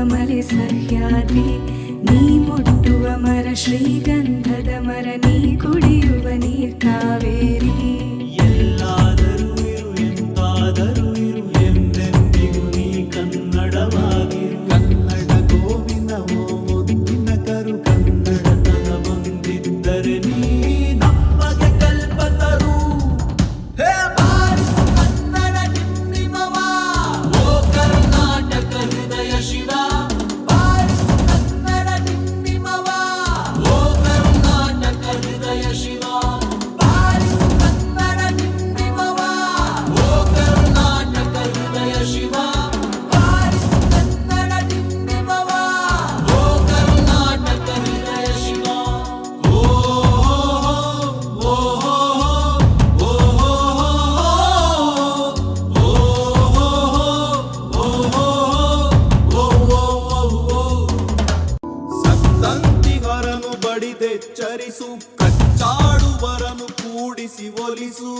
ಮಲೆ ಸಹ್ಯಾದ್ರಿ ನೀ ಮುಟ್ಟುವ ಮರ ಶ್ರೀಗಂಧದ ಮರ ನೀ ಕುಡಿಯುವ ನೀರ್ ಕಾವೇರಿ ಎಲ್ಲಾದರೂ ಇರು ಎಂತಾದರೂ ಇರು ಎಂದೆಂದಿಗೂ ನೀ ಕನ್ನಡವಾಗಿರು ಕನ್ನಡ ಗೋವಿನವೋ ಮುದ್ದಿನ ಕರು ಕನ್ನಡತನ ಬಂದಿದ್ದರೆ ನೀ ನಮಗೆ ಕಲ್ಪತರು ಹೇ ಬಾರಿಸು ಕನ್ನಡ ಡಿಂಡಿಮವ ಓ ಕರ್ನಾಟಕ ಹೃದಯ ಶಿವ ಬಾರಿಸು ಕನ್ನಡ ಡಿಂಡಿಮವ ಓ ಕರ್ನಾಟಕ ಹೃದಯ ಶಿವ ಬಾರಿಸು ಕನ್ನಡ ಡಿಂಡಿಮವ ಓ ಕರ್ನಾಟಕ ಹೃದಯ ಶಿವ ಬಾರಿಸು ಕನ್ನಡ ಡಿಂಡಿಮವ ಓ ಕರ್ನಾಟಕ ಹೃದಯ ಶಿವ ಓ ಓ ಸತ್ತಂತಿಗರನು ಬಡಿದೆಚ್ಚರಿಸು ಕಚ್ಚಾಡುವರನು ಕೂಡಿಸಿ ಒಲಿಸು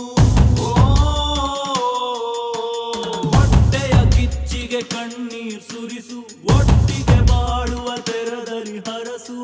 ಹೊಟ್ಟೆಯ ಕಿಚ್ಚಿಗೆ ಕಣ್ಣೀರ್ ಸುರಿಸು ಒಟ್ಟಿಗೆ ಬಾಳುವ ತೆರದಲ್ಲಿ ಹರಸು